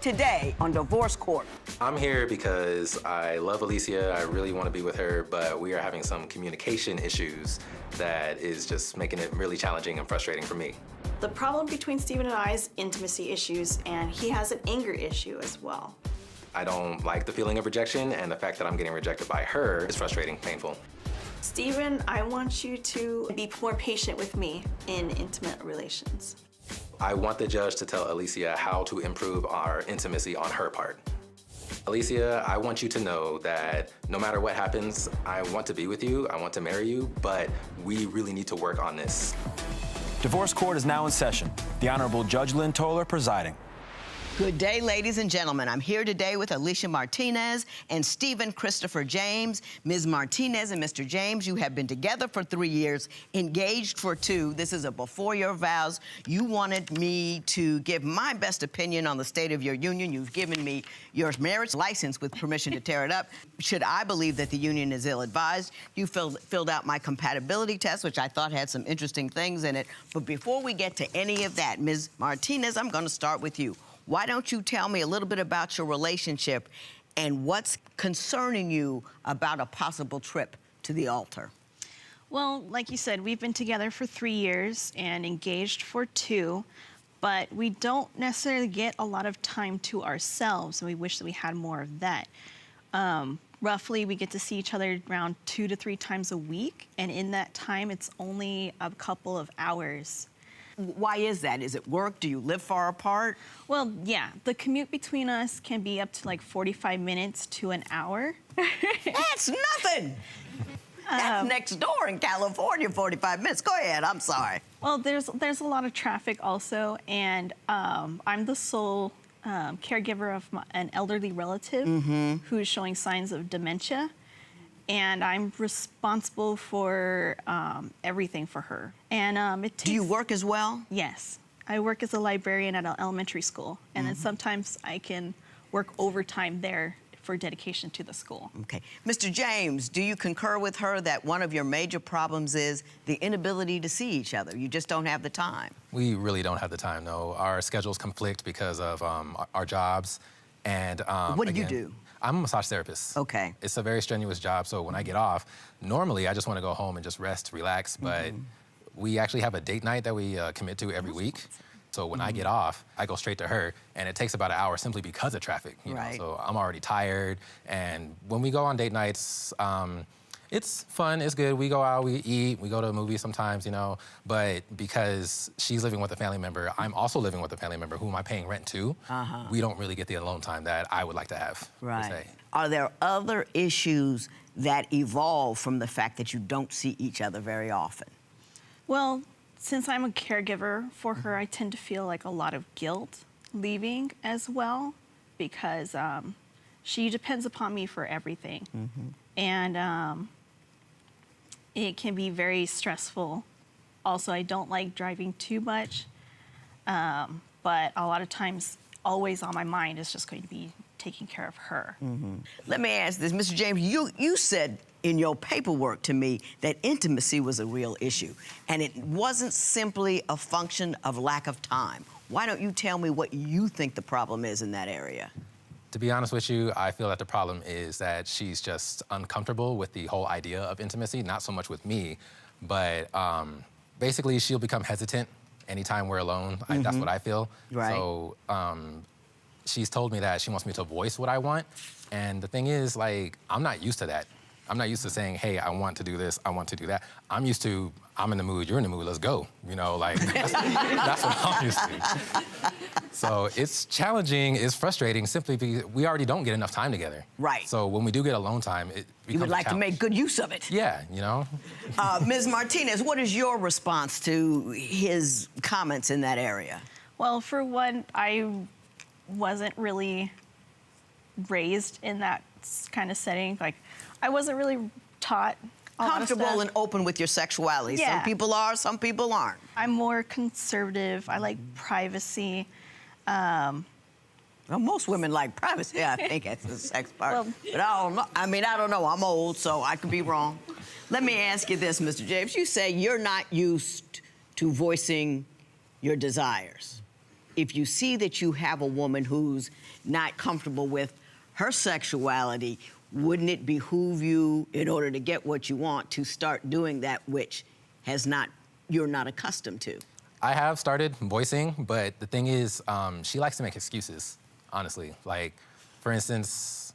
today on Divorce Court. I'm here because I love Alicia. I really want to be with her, but we are having some communication issues that is just making it really challenging and frustrating for me. The problem between Steven and I is intimacy issues, and he has an anger issue as well. I don't like the feeling of rejection, and the fact that I'm getting rejected by her is frustrating, painful. Steven, I want you to be more patient with me in intimate relations. I want the judge to tell Alicia how to improve our intimacy on her part. Alicia, I want you to know that no matter what happens, I want to be with you, I want to marry you, but we really need to work on this. Divorce Court is now in session. The Honorable Judge Lynn Toller presiding. Good day, ladies and gentlemen. I'm here today with Alicia Martinez and Stephen Christopher James. Ms. Martinez and Mr. James, you have been together for 3 years, engaged for 2. This is a before your vows. You wanted me to give my best opinion on the state of your union. You've given me your marriage license with permission to tear it up. Should I believe that the union is ill-advised? You filled out my compatibility test, which I thought had some interesting things in it. But before we get to any of that, Ms. Martinez, I'm going to start with you. Why don't you tell me a little bit about your relationship and what's concerning you about a possible trip to the altar? Well, like you said, we've been together for 3 years and engaged for 2, but we don't necessarily get a lot of time to ourselves, and we wish that we had more of that. Roughly, we get to see each other around 2 to 3 times a week, and in that time, it's only a couple of hours. Why is that? Is it work? Do you live far apart? Well, yeah, the commute between us can be up to like 45 minutes to an hour. That's nothing. That's next door in California, 45 minutes. Go ahead, I'm sorry. Well, there's a lot of traffic also, and I'm the sole caregiver of an elderly relative who's showing signs of dementia, and I'm responsible for everything for her. And it takes... Do you work as well? Yes. I work as a librarian at an elementary school, and then sometimes I can work overtime there for dedication to the school. Okay. Mr. James, do you concur with her that one of your major problems is the inability to see each other? You just don't have the time. We really don't have the time, no. Our schedules conflict because of our jobs, and what do you do? I'm a massage therapist. Okay. It's a very strenuous job, so when I get off, normally I just want to go home and just rest, relax, but we actually have a date night that we commit to every week. So when I get off, I go straight to her, and it takes about an hour simply because of traffic. You know? So I'm already tired, and when we go on date nights, it's fun, it's good. We go out, we eat, we go to a movie sometimes, you know, but because she's living with a family member, I'm also living with a family member who am I paying rent to, we don't really get the alone time that I would like to have, per se. Are there other issues that evolve from the fact that you don't see each other very often? Well, since I'm a caregiver for her, I tend to feel like a lot of guilt leaving as well, because she depends upon me for everything. And it can be very stressful. Also, I don't like driving too much, but a lot of times, always on my mind is just going to be taking care of her. Let me ask this, Mr. James, you said in your paperwork to me that intimacy was a real issue, and it wasn't simply a function of lack of time. Why don't you tell me what you think the problem is in that area? To be honest with you, I feel that the problem is that she's just uncomfortable with the whole idea of intimacy, not so much with me, but basically she'll become hesitant anytime we're alone. That's what I feel. So she's told me that she wants me to voice what I want, and the thing is, like, I'm not used to that. I'm not used to saying, hey, I want to do this, I want to do that. I'm used to, I'm in the mood, you're in the mood, let's go. You know, like, that's what I'm used to. So it's challenging, it's frustrating, simply because we already don't get enough time together. So when we do get alone time, it becomes You would like to make good use of it. Yeah, you know? Ms. Martinez, what is your response to his comments in that area? Well, for one, I wasn't really raised in that kind of setting. Like, I wasn't really taught comfortable and open with your sexuality. Some people are, some people aren't. I'm more conservative. I like privacy. Well, most women like privacy, I think, that's the sex part. But I don't know. I mean, I don't know. I'm old, so I could be wrong. Let me ask you this, Mr. James. You say you're not used to voicing your desires. if you see that you have a woman who's not comfortable with her sexuality, wouldn't it behoove you, in order to get what you want, to start doing that which you're not accustomed to? I have started voicing, but the thing is, she likes to make excuses, honestly. Like, for instance,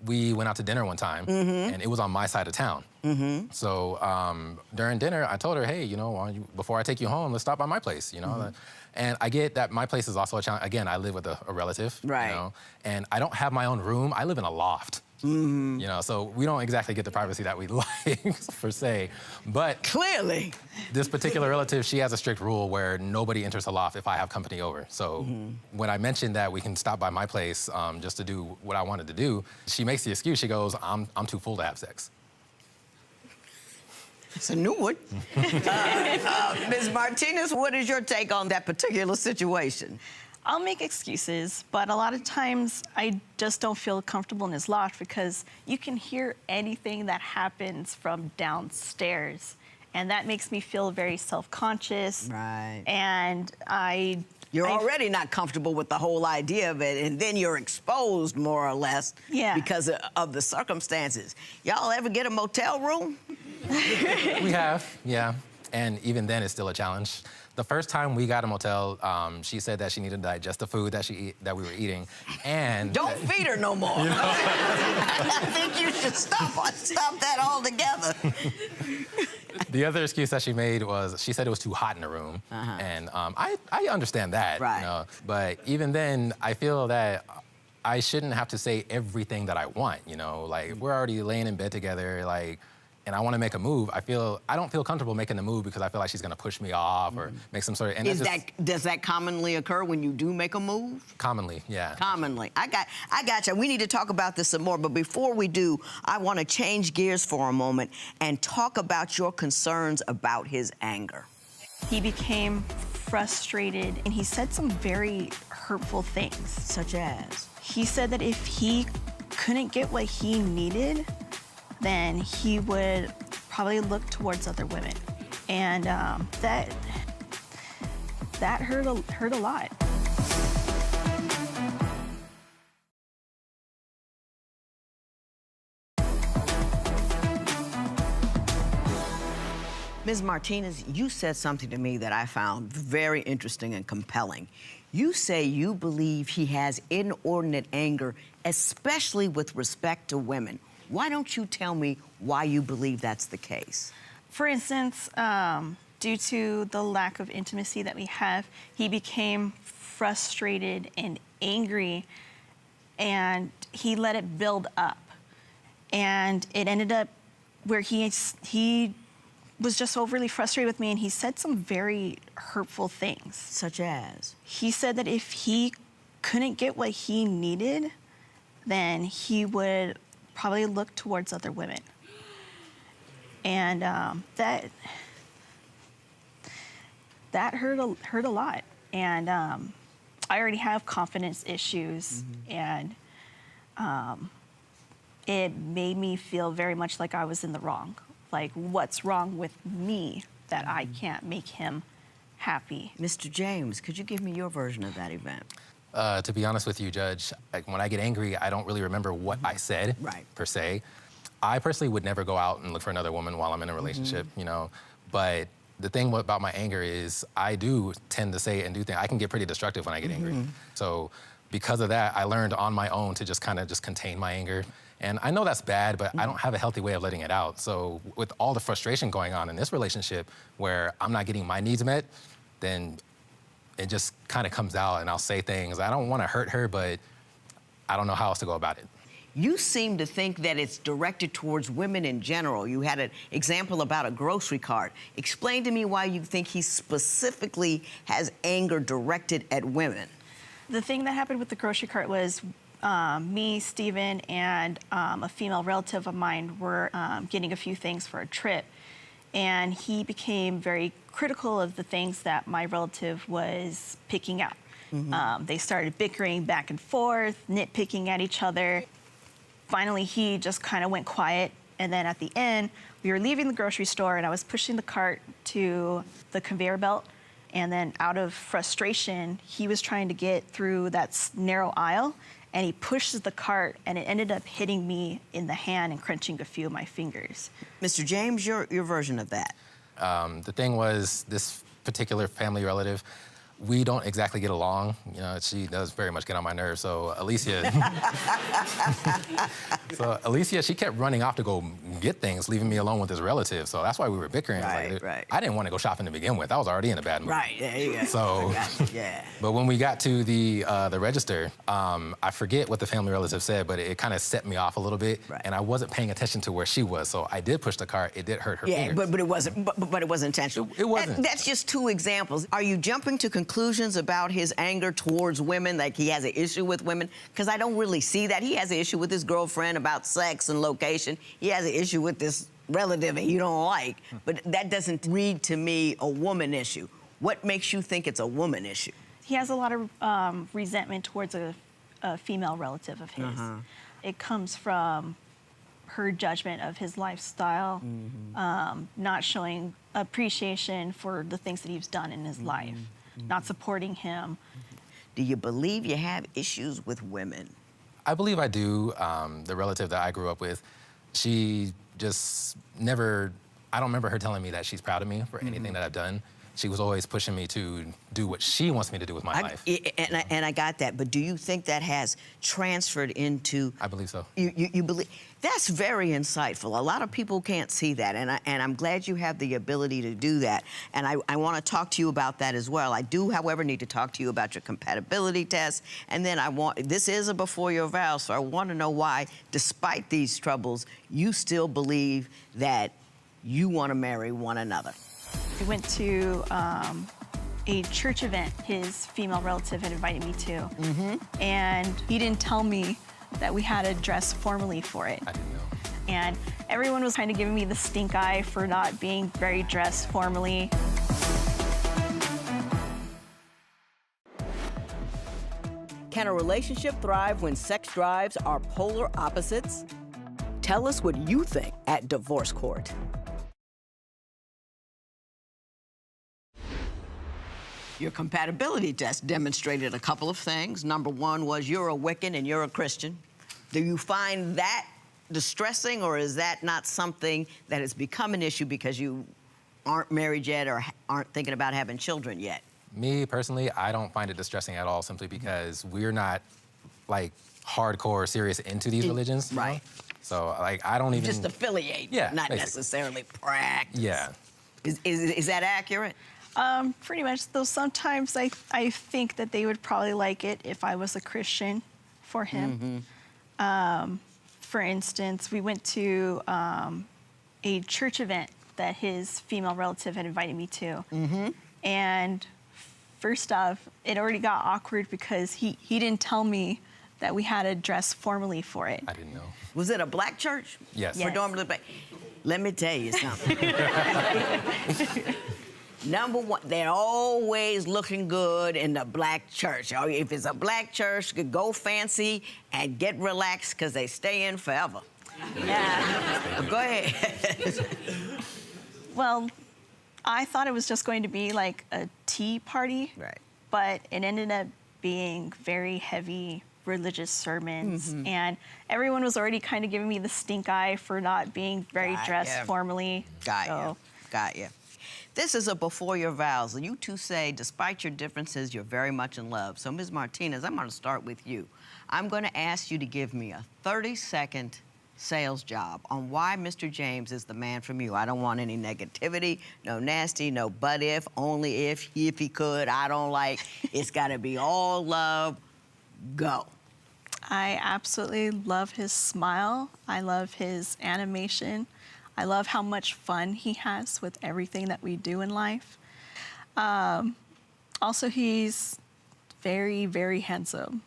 we went out to dinner one time, and it was on my side of town. So during dinner, I told her, hey, you know, before I take you home, let's stop by my place, you know? And I get that my place is also a challenge. Again, I live with a relative, Right. you know? And I don't have my own room. I live in a loft. You know, so we don't exactly get the privacy that we like, per se. But Clearly. this particular relative, she has a strict rule where nobody enters the loft if I have company over. So when I mentioned that we can stop by my place just to do what I wanted to do, she makes the excuse. She goes, I'm too full to have sex. It's a new one. Ms. Martinez, what is your take on that particular situation? I'll make excuses, but a lot of times I just don't feel comfortable in his loft because you can hear anything that happens from downstairs. And that makes me feel very self-conscious. Right. And You're already not comfortable with the whole idea of it, and then you're exposed more or less because of the circumstances. Y'all ever get a motel room? We have, yeah. And even then, it's still a challenge. The first time we got a motel, she said that she needed to digest the food that we were eating, and don't feed her no more. You know? I think you should stop that altogether. The other excuse that she made was she said it was too hot in the room, and I understand that. Right. You know? But even then, I feel that I shouldn't have to say everything that I want. You know, like we're already laying in bed together, like. And I want to make a move, I don't feel comfortable making the move because I feel like she's going to push me off or make some sort of. Does that commonly occur when you do make a move? Commonly, yeah. Commonly. I got you. We need to talk about this some more, but before we do, I want to change gears for a moment and talk about your concerns about his anger. he became frustrated and he said some very hurtful things. Such as? He said that if he couldn't get what he needed, then he would probably look towards other women. And that hurt a lot. Ms. Martinez, you said something to me that I found very interesting and compelling. You say you believe he has inordinate anger, especially with respect to women. Why don't you tell me why you believe that's the case? For instance, due to the lack of intimacy that we have, he became frustrated and angry, and he let it build up. And it ended up where he was just overly frustrated with me, and he said some very hurtful things. Such as? He said that if he couldn't get what he needed, then he would probably look towards other women. And that hurt a lot. And I already have confidence issues, and it made me feel very much like I was in the wrong. Like, what's wrong with me that I can't make him happy? Mr. James, could you give me your version of that event? To be honest with you, Judge, like, when I get angry, I don't really remember what I said, per se. I personally would never go out and look for another woman while I'm in a relationship, you know. But the thing about my anger is I do tend to say and do things. I can get pretty destructive when I get angry. So because of that, I learned on my own to just kind of just contain my anger. And I know that's bad, but I don't have a healthy way of letting it out. So with all the frustration going on in this relationship where I'm not getting my needs met, then it just kind of comes out and I'll say things. I don't want to hurt her, but I don't know how else to go about it. You seem to think that it's directed towards women in general. You had an example about a grocery cart. Explain to me why you think he specifically has anger directed at women. The thing that happened with the grocery cart was me, Steven, and a female relative of mine were getting a few things for a trip. And he became very critical of the things that my relative was picking out. They started bickering back and forth, nitpicking at each other. Finally, he just kind of went quiet. And then at the end, we were leaving the grocery store and I was pushing the cart to the conveyor belt. And then out of frustration, he was trying to get through that narrow aisle, and he pushes the cart, and it ended up hitting me in the hand and crunching a few of my fingers. Mr. James, your version of that. The thing was, this particular family relative, we don't exactly get along. You know, she does very much get on my nerves. So Alicia, she kept running off to go get things, leaving me alone with this relative. So that's why we were bickering. Right, right. I didn't want to go shopping to begin with. I was already in a bad mood. Right, there you go. So, yeah. But when we got to the register, I forget what the family relative said, but it kind of set me off a little bit. Right. And I wasn't paying attention to where she was. So I did push the cart. It did hurt her fingers. But it wasn't. But it wasn't intentional. It wasn't. That's just two examples. Are you jumping to conclusions about his anger towards women, like he has an issue with women? Because I don't really see that. He has an issue with his girlfriend about sex and location. He has an issue with this relative that you don't like. But that doesn't read to me a woman issue. What makes you think it's a woman issue? He has a lot of resentment towards a female relative of his. It comes from her judgment of his lifestyle, not showing appreciation for the things that he's done in his life, not supporting him. Do you believe you have issues with women? I believe I do. The relative that I grew up with, she just never, I don't remember her telling me that she's proud of me for anything that I've done. She was always pushing me to do what she wants me to do with my life. And I got that, but do you think that has transferred into... I believe so. You believe... That's very insightful. A lot of people can't see that, and I'm glad you have the ability to do that. And I want to talk to you about that as well. I do, however, need to talk to you about your compatibility test, and then this is a before your vows, so I want to know why, despite these troubles, you still believe that you want to marry one another. We went to a church event his female relative had invited me to. And he didn't tell me that we had to dress formally for it. I didn't know. And everyone was kind of giving me the stink eye for not being very dressed formally. Can a relationship thrive when sex drives are polar opposites? Tell us what you think at Divorce Court. Your compatibility test demonstrated a couple of things. Number one was you're a Wiccan and you're a Christian. Do you find that distressing, or is that not something that has become an issue because you aren't married yet or aren't thinking about having children yet? Me, personally, I don't find it distressing at all, simply because we're not, like, hardcore serious into these religions. You know? So, like, I don't even... Just affiliate, not basically. necessarily practice. Yeah. Is that accurate? Pretty much, though sometimes I think that they would probably like it if I was a Christian for him. For instance, we went to a church event that his female relative had invited me to. And first off, it already got awkward because he didn't tell me that we had to dress formally for it. I didn't know. Was it a black church? Yes. Predominantly black. Let me tell you something. Number one, they're always looking good in the black church. Or if it's a black church, go fancy and get relaxed because they stay in forever. Yeah. Go ahead. Well, I thought it was just going to be like a tea party. Right. But it ended up being very heavy religious sermons. And everyone was already kind of giving me the stink eye for not being very dressed formally. Got you. This is a before your vows. You two say, despite your differences, you're very much in love. So, Ms. Martinez, I'm going to start with you. I'm going to ask you to give me a 30-second sales job on why Mr. James is the man from you. I don't want any negativity, no nasty, no but if, only if he could, I don't like. It's got to be all love. Go. I absolutely love his smile. I love his animation. I love how much fun he has with everything that we do in life. Also, he's very, very handsome.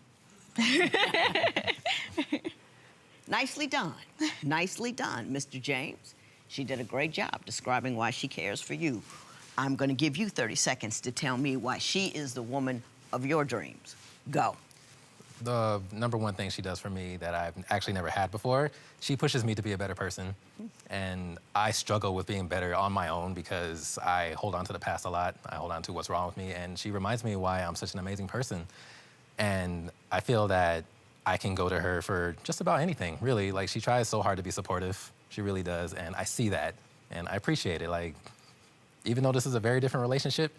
Nicely done. Nicely done, Mr. James. She did a great job describing why she cares for you. I'm going to give you 30 seconds to tell me why she is the woman of your dreams. Go. The number one thing she does for me that I've actually never had before, she pushes me to be a better person. And I struggle with being better on my own because I hold on to the past a lot. I hold on to what's wrong with me. And she reminds me why I'm such an amazing person. And I feel that I can go to her for just about anything, really. Like, she tries so hard to be supportive. She really does. And I see that. And I appreciate it. Like, even though this is a very different relationship,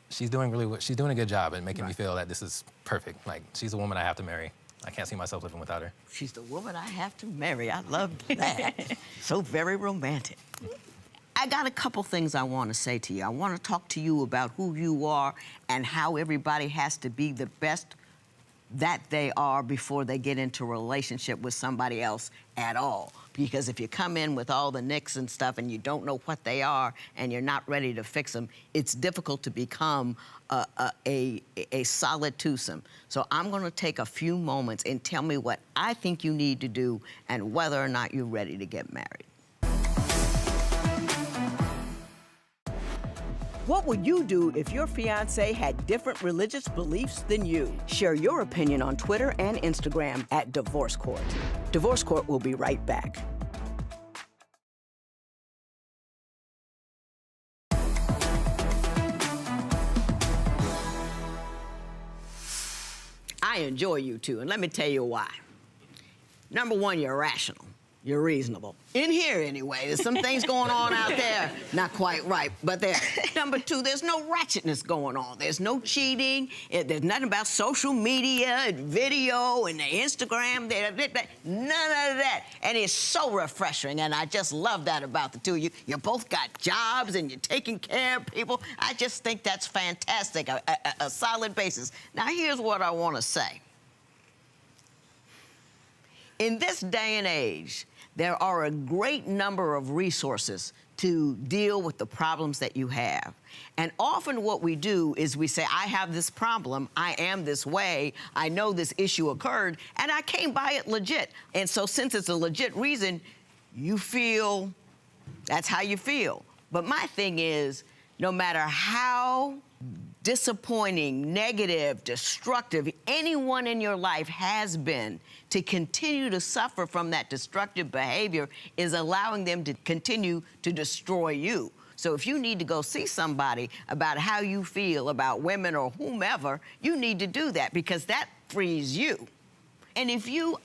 she's doing a good job at making me feel that this is perfect. Like, she's a woman I have to marry. I can't see myself living without her. She's the woman I have to marry. I love that. So very romantic. I got a couple things I want to say to you. I want to talk to you about who you are and how everybody has to be the best that they are before they get into a relationship with somebody else at all. Because if you come in with all the nicks and stuff and you don't know what they are and you're not ready to fix them, it's difficult to become a solid twosome. So I'm going to take a few moments and tell me what I think you need to do and whether or not you're ready to get married. What would you do if your fiancé had different religious beliefs than you? Share your opinion on Twitter and Instagram at Divorce Court. Divorce Court will be right back. I enjoy you two, and let me tell you why. Number one, you're rational. You're reasonable. In here, anyway. There's some things going on out there. Not quite right, but there. Number two, there's no ratchetness going on. There's no cheating. There's nothing about social media and video and the Instagram. None of that. And it's so refreshing, and I just love that about the two of you. You both got jobs, and you're taking care of people. I just think that's fantastic, a solid basis. Now, here's what I want to say. In this day and age, there are a great number of resources to deal with the problems that you have. And often what we do is we say, I have this problem, I am this way, I know this issue occurred, and I came by it legit. And so since it's a legit reason, you feel that's how you feel. But my thing is, no matter how disappointing, negative, destructive anyone in your life has been, to continue to suffer from that destructive behavior is allowing them to continue to destroy you. So if you need to go see somebody about how you feel about women or whomever, you need to do that because that frees you. And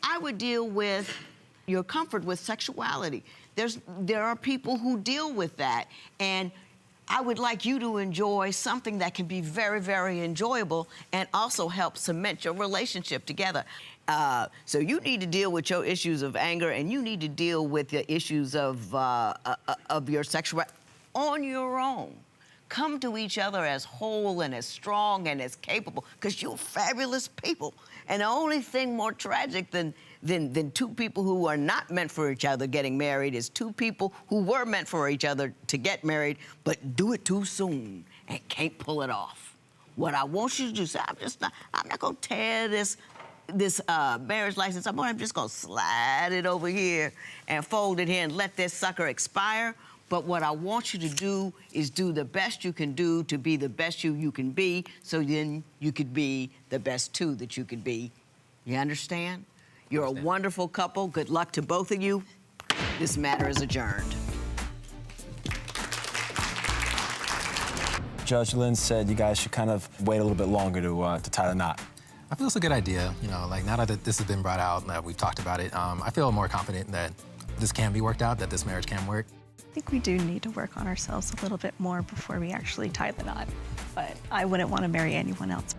I would deal with your comfort with sexuality. There are people who deal with that, and I would like you to enjoy something that can be very, very enjoyable and also help cement your relationship together. So you need to deal with your issues of anger, and you need to deal with the issues of your sexuality on your own. Come to each other as whole and as strong and as capable, because you're fabulous people. And the only thing more tragic than two people who are not meant for each other getting married is two people who were meant for each other to get married, but do it too soon and can't pull it off. What I want you to do is I'm not gonna tear this marriage license. I'm just gonna slide it over here and fold it here and let this sucker expire. But what I want you to do is do the best you can do to be the best you can be, so then you could be the best two that you could be. You understand? You're a wonderful couple. Good luck to both of you. This matter is adjourned. Judge Lynn said you guys should kind of wait a little bit longer to tie the knot. I feel it's a good idea. You know, like, now that this has been brought out and that we've talked about it, I feel more confident that this can be worked out, that this marriage can work. I think we do need to work on ourselves a little bit more before we actually tie the knot. But I wouldn't want to marry anyone else.